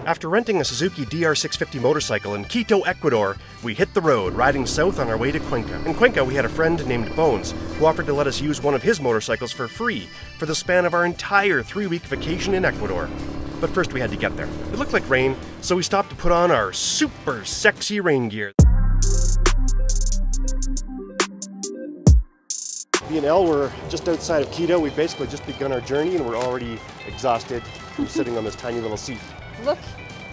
After renting a Suzuki DR650 motorcycle in Quito, Ecuador, we hit the road, riding south on our way to Cuenca. In Cuenca, we had a friend named Bones, who offered to let us use one of his motorcycles for free for the span of our entire 3-week vacation in Ecuador. But first we had to get there. It looked like rain, so we stopped to put on our super sexy rain gear. Via Elle, we're just outside of Quito. We've basically just begun our journey and we're already exhausted from sitting on this tiny little seat. Look,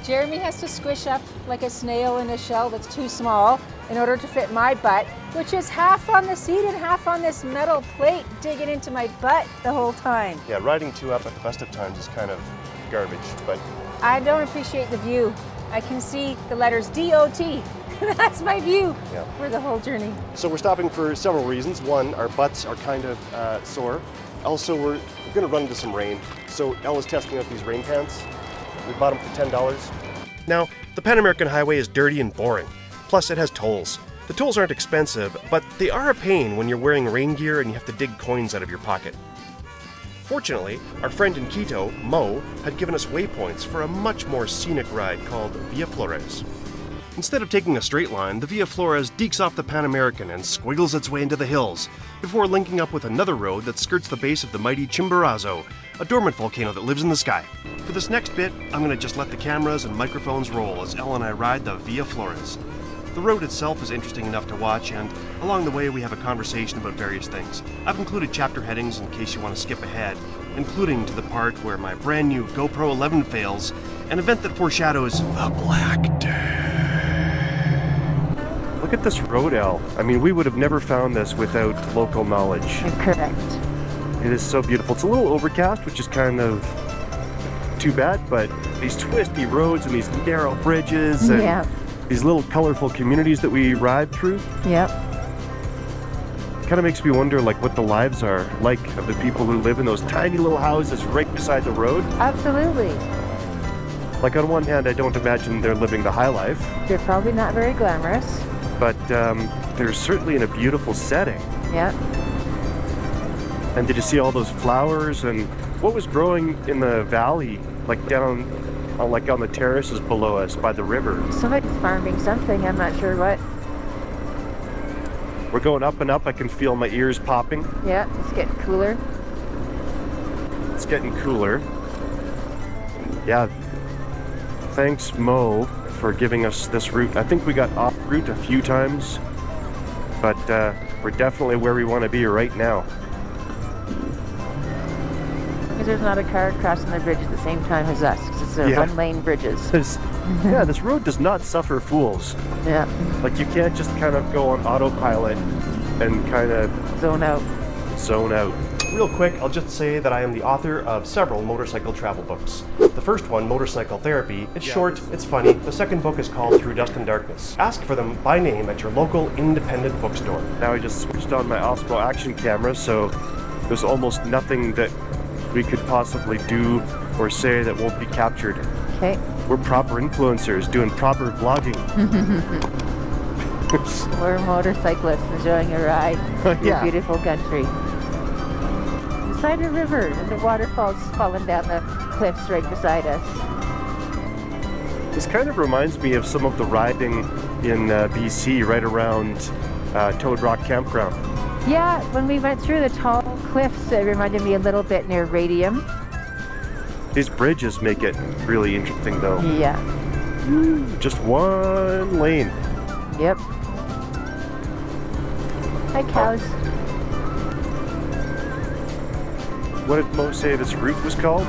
Jeremy has to squish up like a snail in a shell that's too small in order to fit my butt, which is half on the seat and half on this metal plate digging into my butt the whole time. Yeah, riding two up at the best of times is kind of garbage, but... I don't appreciate the view. I can see the letters DOT. That's my view for the whole journey. So we're stopping for several reasons. One, our butts are kind of sore. Also, we're going to run into some rain. So Elle is testing out these rain pants. We bought them for $10. Now, the Pan American Highway is dirty and boring. Plus, it has tolls. The tolls aren't expensive, but they are a pain when you're wearing rain gear and you have to dig coins out of your pocket. Fortunately, our friend in Quito, Mo, had given us waypoints for a much more scenic ride called Via Flores. Instead of taking a straight line, the Via Flores dekes off the Pan American and squiggles its way into the hills, before linking up with another road that skirts the base of the mighty Chimborazo, a dormant volcano that lives in the sky. For this next bit, I'm going to just let the cameras and microphones roll as Elle and I ride the Via Flores. The road itself is interesting enough to watch, and along the way we have a conversation about various things. I've included chapter headings in case you want to skip ahead, including to the part where my brand new GoPro 11 fails, an event that foreshadows the Black Day. Look at this road, Elle. I mean, we would have never found this without local knowledge. You're correct. It is so beautiful. It's a little overcast, which is kind of too bad, but these twisty roads and these narrow bridges and these little colorful communities that we ride through. Yep. Kind of makes me wonder like what the lives are like of the people who live in those tiny little houses right beside the road. Absolutely. Like on one hand, I don't imagine they're living the high life. They're probably not very glamorous. But they're certainly in a beautiful setting. Yeah. And did you see all those flowers and what was growing in the valley, like down, like on the terraces below us by the river? Somebody's farming something, I'm not sure what. We're going up and up, I can feel my ears popping. Yeah, it's getting cooler. It's getting cooler. Yeah, thanks Mo for giving us this route. I think we got off route a few times, but we're definitely where we want to be right now. Because there's not a car crossing the bridge at the same time as us, because it's one-lane bridges. Yeah, this road does not suffer fools. Yeah. Like you can't just kind of go on autopilot and kind of zone out. Real quick, I'll just say that I am the author of several motorcycle travel books. The first one, Motorcycle Therapy, it's short, it's funny. The second book is called Through Dust and Darkness. Ask for them by name at your local independent bookstore. Now I just switched on my Osmo action camera, so there's almost nothing that we could possibly do or say that won't be captured. Okay. We're proper influencers doing proper vlogging. We're motorcyclists enjoying a ride in a beautiful country. Beside a river and the waterfalls falling down the cliffs right beside us. This kind of reminds me of some of the riding in BC right around Toad Rock Campground. Yeah, when we went through the tall cliffs, it reminded me a little bit near Radium. These bridges make it really interesting though. Yeah. Just one lane. Yep. Hi cows. What did Mo say this route was called?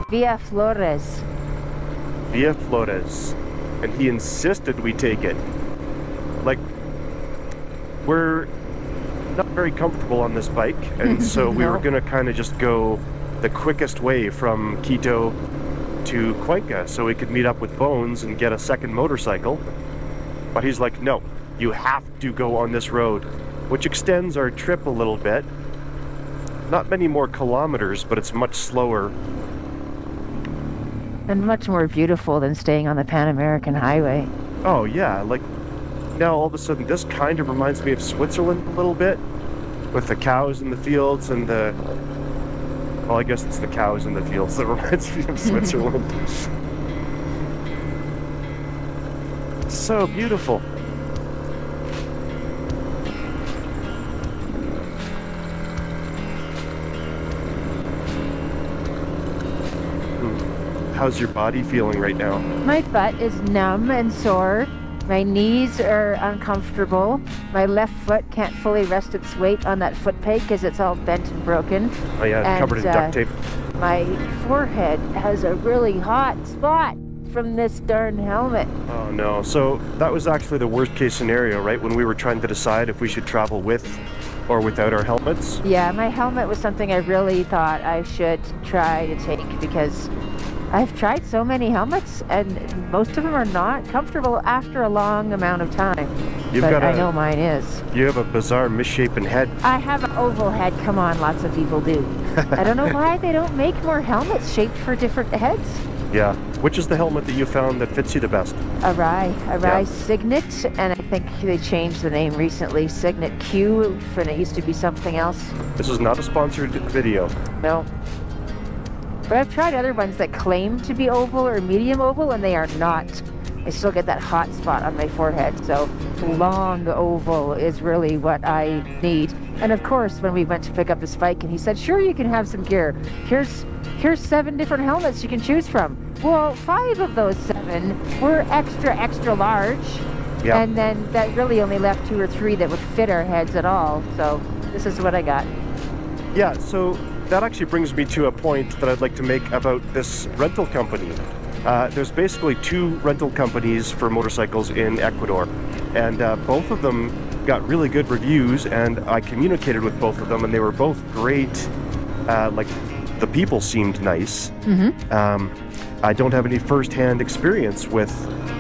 Via Flores. Via Flores. And he insisted we take it. Like, we're not very comfortable on this bike, and so we were gonna kind of just go the quickest way from Quito to Cuenca so we could meet up with Bones and get a second motorcycle. But he's like, no, you have to go on this road, which extends our trip a little bit. Not many more kilometers, but it's much slower. And much more beautiful than staying on the Pan American Highway. Oh yeah, like now all of a sudden this kind of reminds me of Switzerland a little bit. With the cows in the fields and the... Well, I guess it's the cows in the fields that reminds me of Switzerland. so beautiful. How's your body feeling right now? My butt is numb and sore. My knees are uncomfortable. My left foot can't fully rest its weight on that foot peg because it's all bent and broken. Oh yeah, And, covered in duct tape. My forehead has a really hot spot from this darn helmet. Oh no, so that was actually the worst case scenario, right? When we were trying to decide if we should travel with or without our helmets? Yeah, my helmet was something I really thought I should try to take because I've tried so many helmets and most of them are not comfortable after a long amount of time. I know mine is. You have a bizarre misshapen head. I have an oval head, come on, lots of people do. I don't know why they don't make more helmets shaped for different heads. Yeah. Which is the helmet that you found that fits you the best? A Rye Signet, and I think they changed the name recently, Signet Q, and it used to be something else. This is not a sponsored video. No. But I've tried other ones that claim to be oval or medium oval, and they are not. I still get that hot spot on my forehead, so long oval is really what I need. And of course, when we went to pick up the Spike, and he said, sure, you can have some gear. Here's 7 different helmets you can choose from. Well, 5 of those 7 were extra large. Yeah. And then that really only left 2 or 3 that would fit our heads at all. So this is what I got. Yeah, so that actually brings me to a point that I'd like to make about this rental company. There's basically 2 rental companies for motorcycles in Ecuador, and both of them got really good reviews, and I communicated with both of them, and they were both great. Like, the people seemed nice. I don't have any first-hand experience with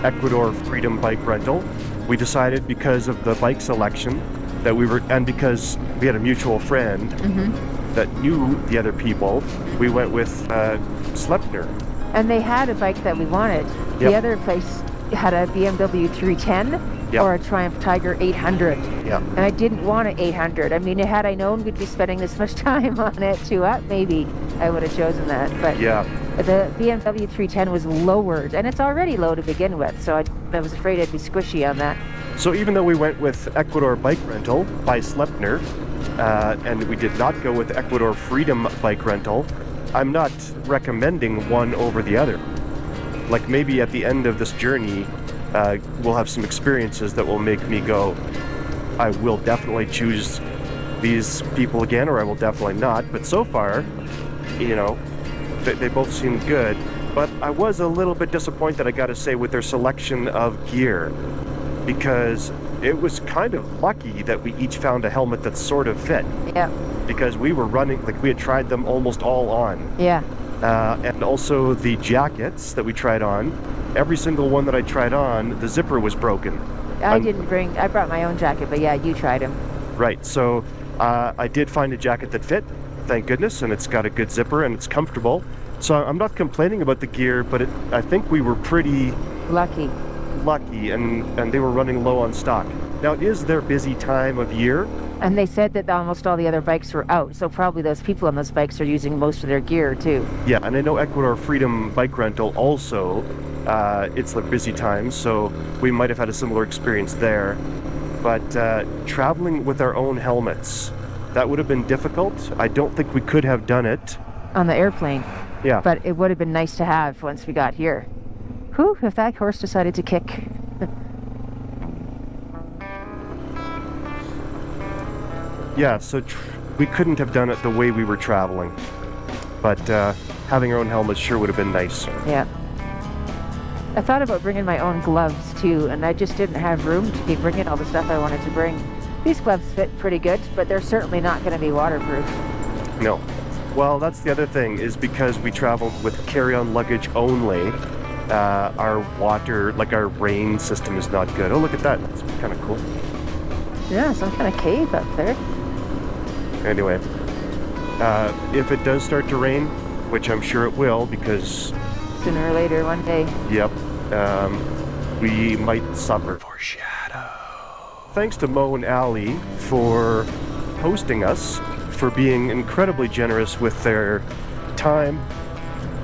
Ecuador Freedom Bike Rental. We decided because of the bike selection that and because we had a mutual friend that knew the other people, we went with Sleipner. And they had a bike that we wanted. Yep. The other place had a BMW 310 or a Triumph Tiger 800. Yeah. And I didn't want an 800. I mean, had I known we'd be spending this much time on it maybe I would have chosen that. But yeah, the BMW 310 was lowered, and it's already low to begin with, so I was afraid I'd be squishy on that. So even though we went with Ecuador Bike Rental by Sleipner, and we did not go with Ecuador Freedom Bike Rental, I'm not recommending one over the other. Like, maybe at the end of this journey, we'll have some experiences that will make me go, I will definitely choose these people again, or I will definitely not. But so far, you know, they both seem good. But I was a little bit disappointed, I gotta say, with their selection of gear, because it was kind of lucky that we each found a helmet that sort of fit. Yeah. Because we were running, like, we had tried them almost all on. Yeah. And also the jackets that we tried on, every single one that I tried on, the zipper was broken. I brought my own jacket, but yeah, you tried them. Right, so I did find a jacket that fit, thank goodness, and it's got a good zipper and it's comfortable. So I'm not complaining about the gear, but I think we were pretty lucky, and they were running low on stock. Now, it is their busy time of year. And they said that almost all the other bikes were out, so probably those people on those bikes are using most of their gear too. Yeah, and I know Ecuador Freedom Bike Rental also, it's their busy time, so we might have had a similar experience there. But traveling with our own helmets, that would have been difficult. I don't think we could have done it on the airplane. Yeah. But it would have been nice to have once we got here. Whew, if that horse decided to kick. Yeah, so we couldn't have done it the way we were traveling. But having our own helmets sure would have been nice. Yeah. I thought about bringing my own gloves too, and I just didn't have room to keep bringing all the stuff I wanted to bring. These gloves fit pretty good, but they're certainly not going to be waterproof. No. Well, that's the other thing, is because we traveled with carry-on luggage only, our our rain system is not good. Oh, look at that. That's kind of cool. Yeah, some kind of cave up there. Anyway, if it does start to rain, which I'm sure it will, because sooner or later, one day. Yep. We might suffer. Foreshadow. Thanks to Mo and Ali for hosting us, for being incredibly generous with their time,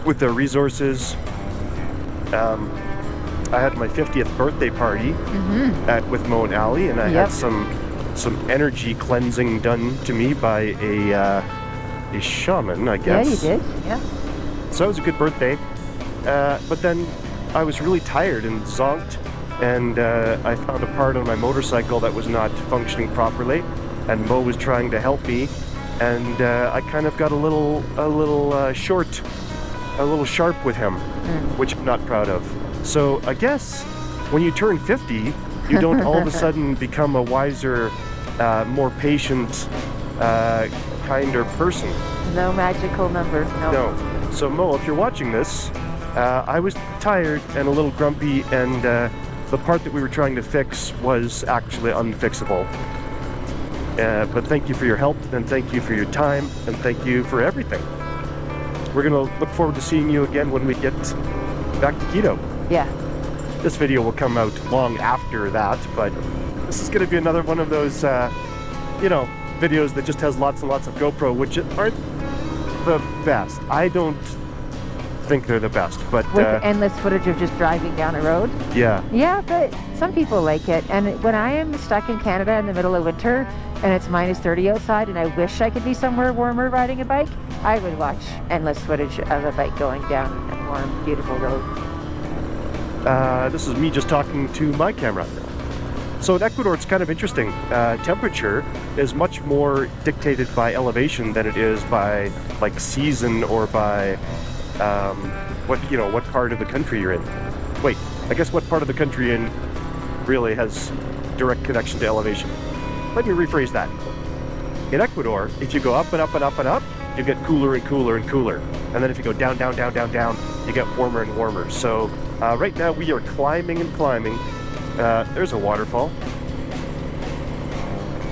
with their resources. I had my 50th birthday party with Mo and Allie, and I had some energy cleansing done to me by a shaman, I guess. Yeah, you did. Yeah. So it was a good birthday. But then I was really tired and zonked, and I found a part on my motorcycle that was not functioning properly, and Mo was trying to help me, and I kind of got a little sharp with him, which I'm not proud of. So I guess when you turn 50, you don't all of a sudden become a wiser, more patient, kinder person. No magical number. No. So Mo, if you're watching this, I was tired and a little grumpy, and the part that we were trying to fix was actually unfixable. But thank you for your help, and thank you for your time, and thank you for everything. We're going to look forward to seeing you again when we get back to Quito. Yeah. This video will come out long after that, but this is going to be another one of those, you know, videos that just has lots and lots of GoPro, which aren't the best. I don't think they're the best, but with endless footage of just driving down a road. Yeah. Yeah, but some people like it. And when I am stuck in Canada in the middle of winter and it's -30 outside and I wish I could be somewhere warmer riding a bike, I would watch endless footage of a bike going down a warm, beautiful road. This is me just talking to my camera. So in Ecuador, it's kind of interesting. Temperature is much more dictated by elevation than it is by like season or by what part of the country you're in. Wait, I guess what part of the country you're in really has direct connection to elevation. Let me rephrase that. In Ecuador, if you go up and up and up and up, you get cooler and cooler and cooler. And then if you go down, down, down, down, down, you get warmer and warmer. So right now we are climbing and climbing. There's a waterfall.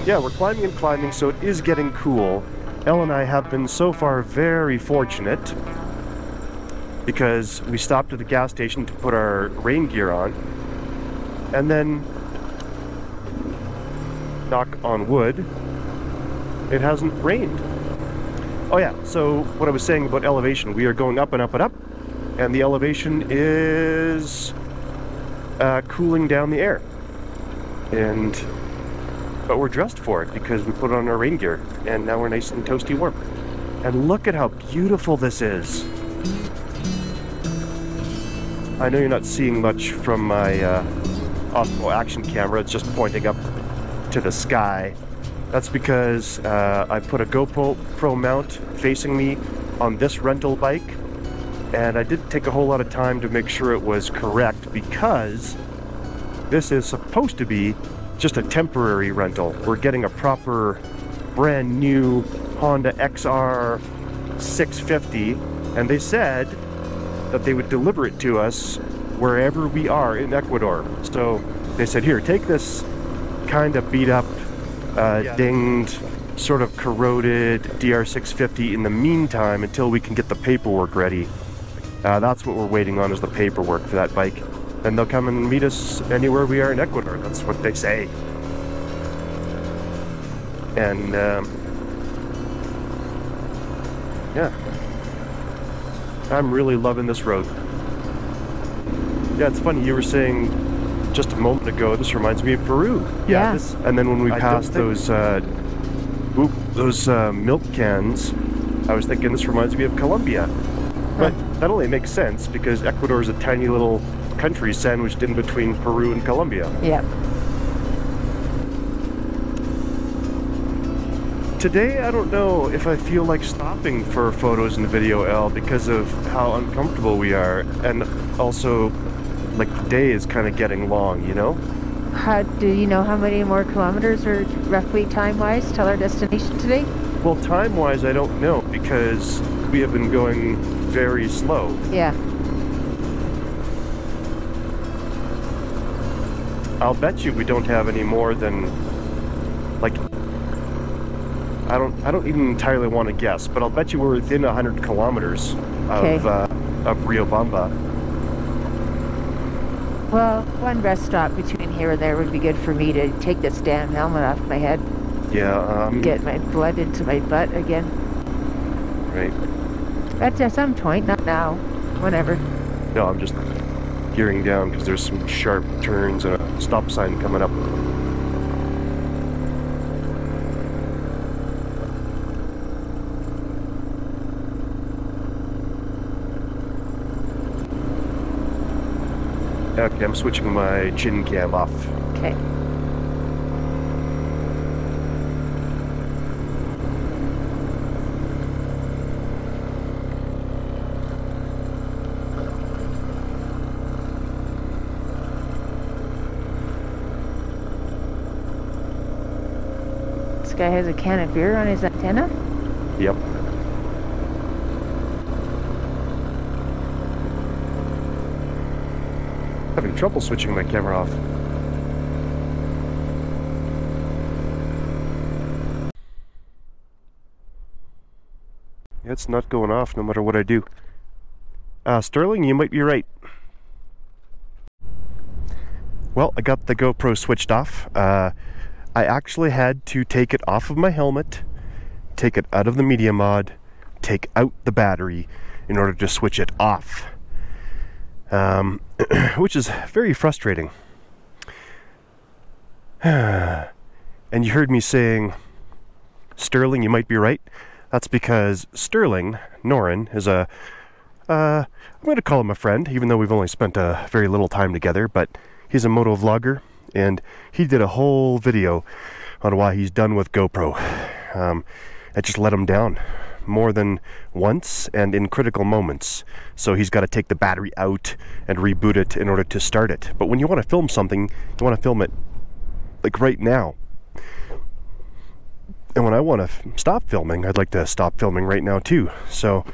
Yeah, we're climbing and climbing, so it is getting cool. Elle and I have been so far very fortunate because we stopped at the gas station to put our rain gear on, and then, knock on wood, it hasn't rained. Oh yeah, so what I was saying about elevation, we are going up and up and up, and the elevation is cooling down the air. But we're dressed for it because we put on our rain gear, and now we're nice and toasty warm. And look at how beautiful this is. I know you're not seeing much from my Osmo action camera, it's just pointing up to the sky. That's because I put a GoPro mount facing me on this rental bike, and I didn't take a whole lot of time to make sure it was correct because this is supposed to be just a temporary rental. We're getting a proper brand new Honda XR 650, and they said that they would deliver it to us wherever we are in Ecuador. So they said, here, take this kind of beat up, dinged, sort of corroded DR650 in the meantime until we can get the paperwork ready. That's what we're waiting on, is the paperwork for that bike. And they'll come and meet us anywhere we are in Ecuador. That's what they say. And yeah, I'm really loving this road. Yeah, it's funny, you were saying just a moment ago, this reminds me of Peru. Yeah. And then when we passed those milk cans, I was thinking this reminds me of Colombia. But that only makes sense because Ecuador is a tiny little country sandwiched in between Peru and Colombia. Yeah. Today, I don't know if I feel like stopping for photos and video, Elle, because of how uncomfortable we are, and also, like, the day is kind of getting long, you know? Do you know how many more kilometers are roughly time-wise till our destination today? Well, time-wise, I don't know, because we have been going very slow. Yeah. I'll bet you we don't have any more than, like, I don't even entirely want to guess, but I'll bet you we're within 100 kilometers of Riobamba. Well, one rest stop between here and there would be good for me to take this damn helmet off my head. Yeah. Get my blood into my butt again. Right. At some point, not now. Whenever. No, I'm just gearing down because there's some sharp turns and a stop sign coming up. Okay, I'm switching my chin cam off. Okay. This guy has a can of beer on his antenna? Yep. Having trouble switching my camera off. It's not going off no matter what I do. Sterling, you might be right. Well, I got the GoPro switched off. I actually had to take it off of my helmet, take it out of the media mod, take out the battery in order to switch it off. Which is very frustrating. And you heard me saying, Sterling, you might be right. That's because Sterling, Norin, is I'm going to call him a friend, even though we've only spent a very little time together, but he's a moto vlogger, and he did a whole video on why he's done with GoPro. It just let him down more than once and in critical moments. So he's got to take the battery out and reboot it in order to start it. But when you want to film something, you want to film it like right now. And when I want to stop filming, I'd like to stop filming right now too. So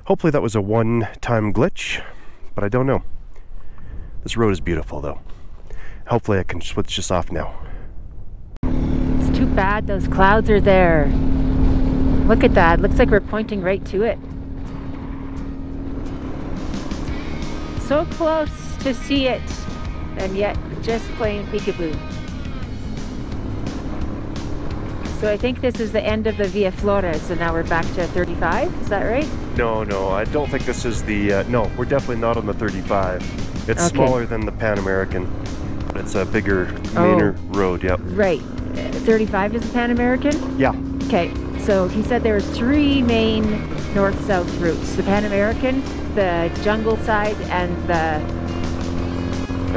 hopefully that was a one-time glitch, but I don't know. This road is beautiful though. Hopefully I can switch this off now. It's too bad those clouds are there. Look at that. Looks like we're pointing right to it. So close to see it, and yet just playing peekaboo. So I think this is the end of the Via Flores, so now we're back to 35, is that right? No, I don't think this is the, no, we're definitely not on the 35. It's Okay. smaller than the Pan American, but it's a bigger, mainer road, yep. Right. 35 is the Pan American? Yeah. Okay, so he said there were three main north-south routes. The Pan American, the jungle side, and the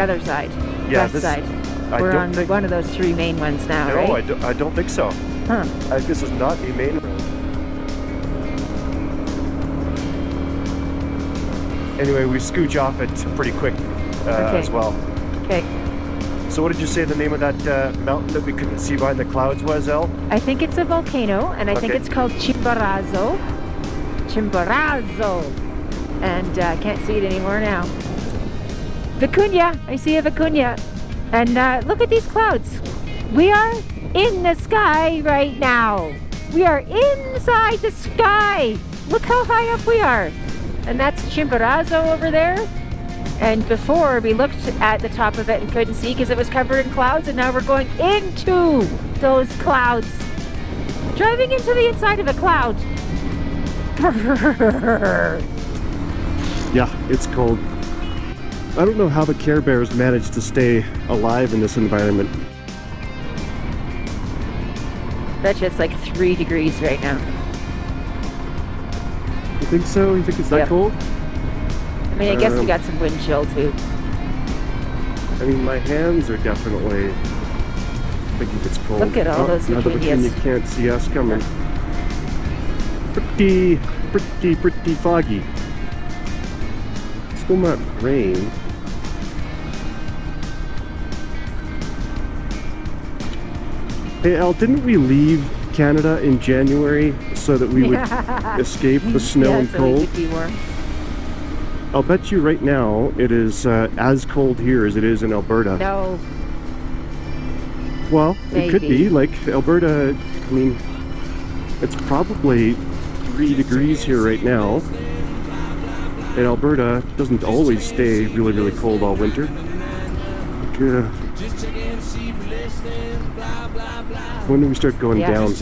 other side, west side. We're on one of those three main ones now, right? No, I don't think so. Huh. This is not a main road. Anyway, we scooch off it pretty quick as well. Okay. So what did you say the name of that mountain that we couldn't see behind the clouds was, Elle? I think it's a volcano, and I think it's called Chimborazo. Chimborazo. And I can't see it anymore now. Vicuña. I see a Vicuña. And look at these clouds. We are in the sky right now. We are inside the sky. Look how high up we are. And that's Chimborazo over there. And before we looked at the top of it and couldn't see because it was covered in clouds, and now we're going into those clouds. Driving into the inside of a cloud. Yeah, it's cold. I don't know how the Care Bears managed to stay alive in this environment. Bet you it's like 3 degrees right now. You think so? You think it's that cold? I mean, I guess we got some wind chill too. I mean, my hands are definitely thinking it's cold. Look at all those Vicuñas. You can't see us coming. Pretty foggy. Still not rain. Hey Elle, didn't we leave Canada in January so that we would escape the snow and cold? So we could be warm. I'll bet you right now it is as cold here as it is in Alberta. No. Well, Maybe. It could be. Like Alberta, I mean, it's probably 3 degrees here right now. And Alberta doesn't always stay really, really cold all winter. When do we start going down?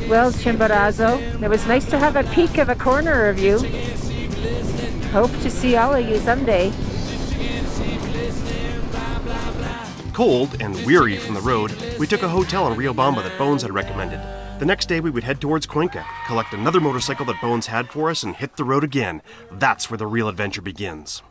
Well, Chimborazo, it was nice to have a peek of a corner of you. Hope to see all of you someday. Cold and weary from the road, we took a hotel in Riobamba that Bones had recommended. The next day we would head towards Cuenca, collect another motorcycle that Bones had for us, and hit the road again. That's where the real adventure begins.